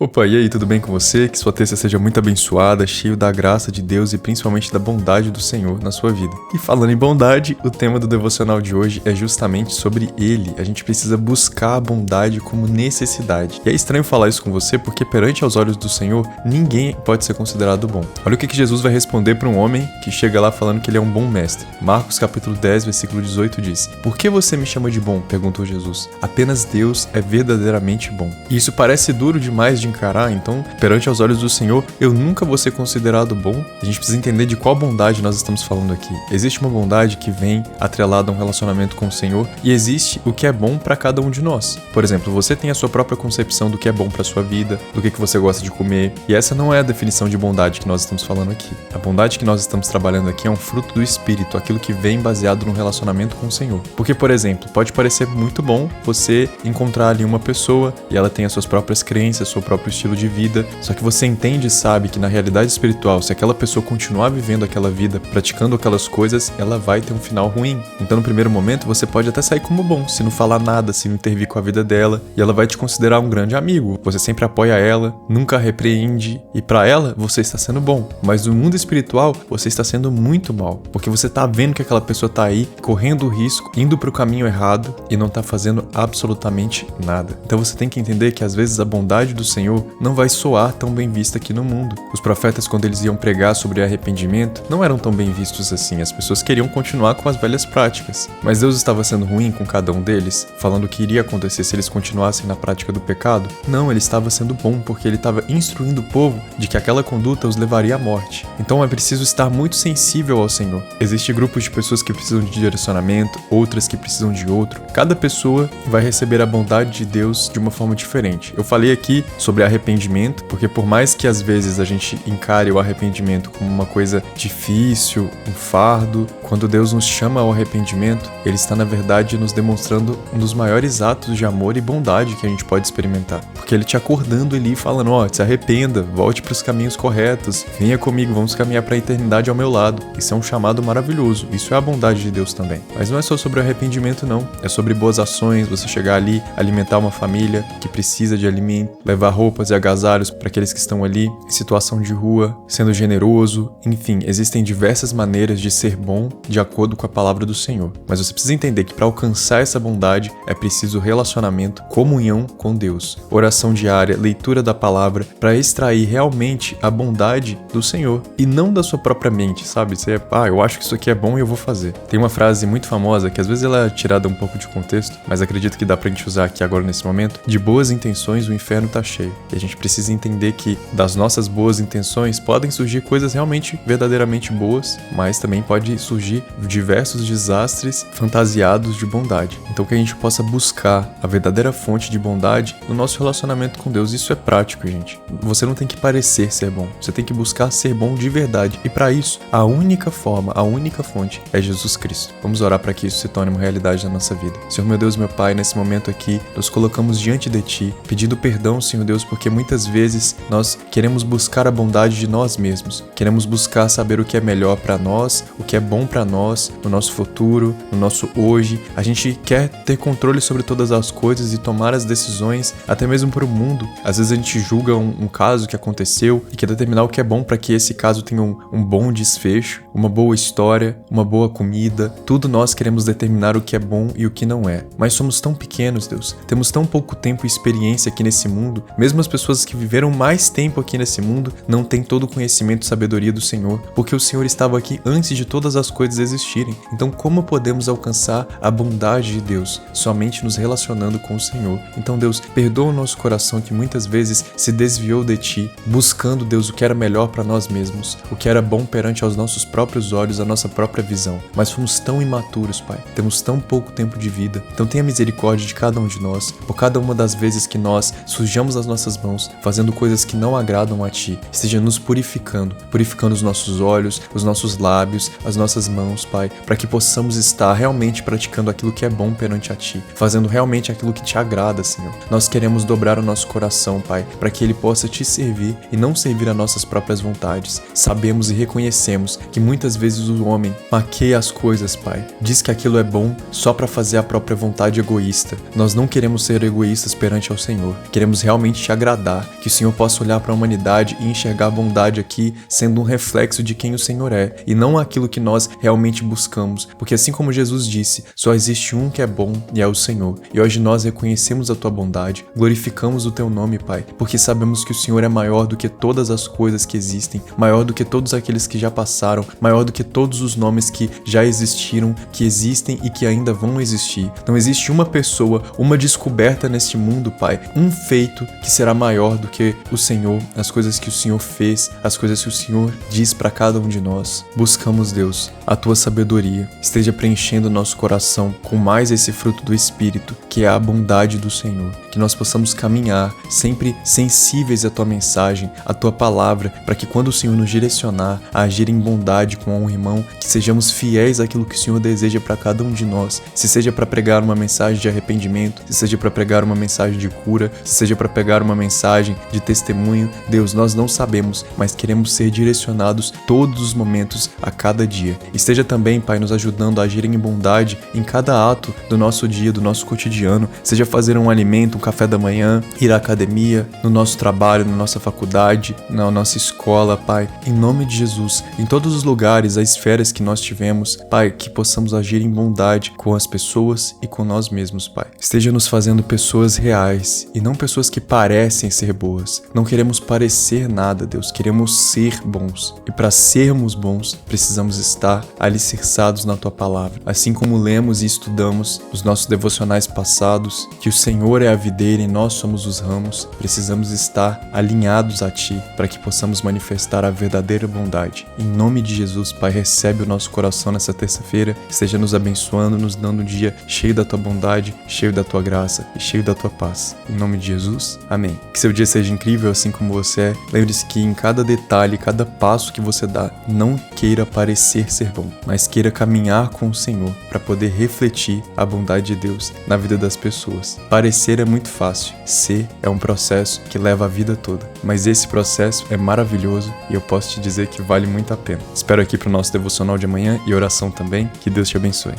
Opa, e aí, tudo bem com você? Que sua terça seja muito abençoada, cheio da graça de Deus e principalmente da bondade do Senhor na sua vida. E falando em bondade, o tema do devocional de hoje é justamente sobre Ele. A gente precisa buscar a bondade como necessidade. E é estranho falar isso com você porque perante aos olhos do Senhor, ninguém pode ser considerado bom. Olha o que Jesus vai responder para um homem que chega lá falando que ele é um bom mestre. Marcos capítulo 10, versículo 18 diz: "Por que você me chama de bom?", perguntou Jesus. "Apenas Deus é verdadeiramente bom." E isso parece duro demais de encarar, então, perante aos olhos do Senhor, eu nunca vou ser considerado bom. A gente precisa entender de qual bondade nós estamos falando aqui. Existe uma bondade que vem atrelada a um relacionamento com o Senhor e existe o que é bom para cada um de nós. Por exemplo, você tem a sua própria concepção do que é bom para sua vida, do que você gosta de comer, e essa não é a definição de bondade que nós estamos falando aqui. A bondade que nós estamos trabalhando aqui é um fruto do Espírito, aquilo que vem baseado no relacionamento com o Senhor. Porque, por exemplo, pode parecer muito bom você encontrar ali uma pessoa e ela tem as suas próprias crenças, seu próprio estilo de vida, só que você entende e sabe que na realidade espiritual, se aquela pessoa continuar vivendo aquela vida, praticando aquelas coisas, ela vai ter um final ruim. Então no primeiro momento você pode até sair como bom, se não falar nada, se não intervir com a vida dela, e ela vai te considerar um grande amigo. Você sempre apoia ela, nunca a repreende, e pra ela você está sendo bom. Mas no mundo espiritual você está sendo muito mal, porque você tá vendo que aquela pessoa tá aí, correndo o risco, indo pro caminho errado e não tá fazendo absolutamente nada. Então você tem que entender que às vezes a bondade do Senhor não vai soar tão bem vista aqui no mundo. Os profetas, quando eles iam pregar sobre arrependimento, não eram tão bem vistos assim. As pessoas queriam continuar com as velhas práticas. Mas Deus estava sendo ruim com cada um deles, falando o que iria acontecer se eles continuassem na prática do pecado? Não, ele estava sendo bom, porque ele estava instruindo o povo de que aquela conduta os levaria à morte. Então é preciso estar muito sensível ao Senhor. Existem grupos de pessoas que precisam de direcionamento, outras que precisam de outro. Cada pessoa vai receber a bondade de Deus de uma forma diferente. Eu falei aqui sobre arrependimento, porque por mais que às vezes a gente encare o arrependimento como uma coisa difícil, um fardo, quando Deus nos chama ao arrependimento, Ele está na verdade nos demonstrando um dos maiores atos de amor e bondade que a gente pode experimentar. Porque Ele te acordando ali e falando, se arrependa, volte para os caminhos corretos, venha comigo, vamos caminhar para a eternidade ao meu lado. Isso é um chamado maravilhoso, isso é a bondade de Deus também. Mas não é só sobre arrependimento não, é sobre boas ações, você chegar ali, alimentar uma família que precisa de alimento, levar roupas e agasalhos para aqueles que estão ali em situação de rua, sendo generoso, enfim, existem diversas maneiras de ser bom de acordo com a palavra do Senhor. Mas você precisa entender que para alcançar essa bondade é preciso relacionamento, comunhão com Deus, oração diária, leitura da palavra para extrair realmente a bondade do Senhor e não da sua própria mente, sabe? Você eu acho que isso aqui é bom e eu vou fazer. Tem uma frase muito famosa que às vezes ela é tirada um pouco de contexto, mas acredito que dá pra gente usar aqui agora nesse momento. De boas intenções o inferno tá cheio. E a gente precisa entender que das nossas boas intenções podem surgir coisas realmente verdadeiramente boas, mas também pode surgir diversos desastres fantasiados de bondade. Então que a gente possa buscar a verdadeira fonte de bondade no nosso relacionamento com Deus. Isso é prático, gente. Você não tem que parecer ser bom, você tem que buscar ser bom de verdade. E para isso, a única forma, a única fonte é Jesus Cristo. Vamos orar para que isso se torne uma realidade na nossa vida. Senhor meu Deus, meu Pai, nesse momento aqui, nos colocamos diante de Ti, pedindo perdão, Senhor Deus, porque muitas vezes nós queremos buscar a bondade de nós mesmos, queremos buscar saber o que é melhor para nós, o que é bom para nós, no nosso futuro, no nosso hoje. A gente quer ter controle sobre todas as coisas e tomar as decisões, até mesmo para o mundo. Às vezes a gente julga um caso que aconteceu e quer determinar o que é bom para que esse caso tenha um bom desfecho, uma boa história, uma boa comida. Tudo nós queremos determinar o que é bom e o que não é. Mas somos tão pequenos, Deus. Temos tão pouco tempo e experiência aqui nesse mundo. Mesmo as pessoas que viveram mais tempo aqui nesse mundo não têm todo o conhecimento e sabedoria do Senhor, porque o Senhor estava aqui antes de todas as coisas existirem. Então como podemos alcançar a bondade de Deus? Somente nos relacionando com o Senhor. Então Deus, perdoa o nosso coração que muitas vezes se desviou de Ti, buscando, Deus, o que era melhor para nós mesmos, o que era bom perante aos nossos próprios olhos, a nossa própria visão. Mas fomos tão imaturos, Pai. Temos tão pouco tempo de vida. Então tenha misericórdia de cada um de nós, por cada uma das vezes que nós sujamos as nossas mãos, fazendo coisas que não agradam a Ti. Esteja nos purificando os nossos olhos, os nossos lábios, as nossas mãos, Pai, para que possamos estar realmente praticando aquilo que é bom perante a Ti, fazendo realmente aquilo que Te agrada, Senhor. Nós queremos dobrar o nosso coração, Pai, para que ele possa Te servir e não servir a nossas próprias vontades. Sabemos e reconhecemos que muitas vezes o homem maqueia as coisas, Pai. Diz que aquilo é bom só para fazer a própria vontade egoísta. Nós não queremos ser egoístas perante ao Senhor. Queremos realmente Te agradar agradar, que o Senhor possa olhar para a humanidade e enxergar a bondade aqui sendo um reflexo de quem o Senhor é, e não aquilo que nós realmente buscamos, porque assim como Jesus disse, só existe um que é bom e é o Senhor, e hoje nós reconhecemos a tua bondade, glorificamos o teu nome, Pai, porque sabemos que o Senhor é maior do que todas as coisas que existem, maior do que todos aqueles que já passaram, maior do que todos os nomes que já existiram, que existem e que ainda vão existir. Não existe uma pessoa, uma descoberta neste mundo, Pai, um feito que será maior do que o Senhor, as coisas que o Senhor fez, as coisas que o Senhor diz para cada um de nós. Buscamos, Deus, a tua sabedoria, esteja preenchendo o nosso coração com mais esse fruto do Espírito, que é a bondade do Senhor, que nós possamos caminhar sempre sensíveis à tua mensagem, à tua palavra, para que quando o Senhor nos direcionar a agir em bondade com um irmão, que sejamos fiéis àquilo que o Senhor deseja para cada um de nós, se seja para pregar uma mensagem de arrependimento, se seja para pregar uma mensagem de cura, se seja para pregar uma mensagem de testemunho. Deus, nós não sabemos, mas queremos ser direcionados todos os momentos, a cada dia. Esteja também, Pai, nos ajudando a agir em bondade em cada ato do nosso dia, do nosso cotidiano, seja fazer um alimento, um café da manhã, ir à academia, no nosso trabalho, na nossa faculdade, na nossa escola, Pai, em nome de Jesus, em todos os lugares, as esferas que nós tivemos, Pai, que possamos agir em bondade com as pessoas e com nós mesmos, Pai. Esteja nos fazendo pessoas reais e não pessoas que parecem ser boas. Não queremos parecer nada, Deus, queremos ser bons. E para sermos bons, precisamos estar alicerçados na Tua Palavra. Assim como lemos e estudamos os nossos devocionais passados, que o Senhor é a videira e nós somos os ramos, precisamos estar alinhados a Ti, para que possamos manifestar a verdadeira bondade. Em nome de Jesus, Pai, recebe o nosso coração nessa terça-feira, esteja nos abençoando, nos dando um dia cheio da Tua bondade, cheio da Tua graça e cheio da Tua paz. Em nome de Jesus, amém. Que seu dia seja incrível assim como você é. Lembre-se que em cada detalhe, cada passo que você dá, não queira parecer ser bom, mas queira caminhar com o Senhor para poder refletir a bondade de Deus na vida das pessoas. Parecer é muito fácil, ser é um processo que leva a vida toda, mas esse processo é maravilhoso e eu posso te dizer que vale muito a pena. Espero aqui para o nosso devocional de amanhã e oração também. Que Deus te abençoe.